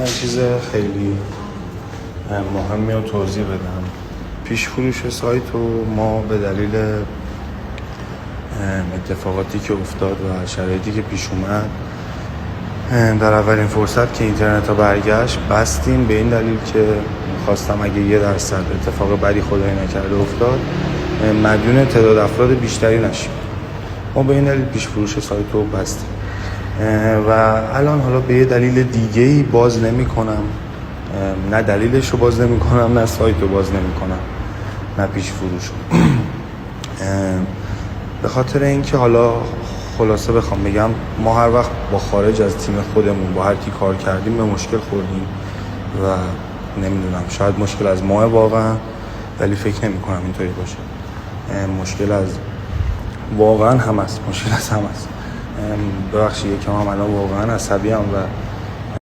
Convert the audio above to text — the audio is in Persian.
چیز خیلی مهمی رو توضیح بدم. پیش فروش سایت رو ما به دلیل اتفاقاتی که افتاد و شرایطی که پیش اومد در اولین فرصت که اینترنت ها برگشت بستیم، به این دلیل که خواستم اگه 1% اتفاق بدی خدای نکرده افتاد مدیون تعداد افراد بیشتری نشیم. ما به این دلیل پیش فروش سایت رو بستیم و الان حالا به یه دلیل دیگه‌ای باز نمی‌کنم، نه دلیلش رو باز نمی‌کنم، نه سایت رو باز نمی‌کنم، نه پیش فروش رو. به خاطر اینکه حالا خلاصه بخوام بگم، ما هر وقت با خارج از تیم خودمون با هر کی کار کردیم به مشکل خوردیم و نمیدونم شاید مشکل از ماه واقعا، ولی فکر نمی‌کنم اینطوری باشه. مشکل از واقعا هم هست، مشکل از هم هست. ببخشید که من الان واقعا عصبی‌ام و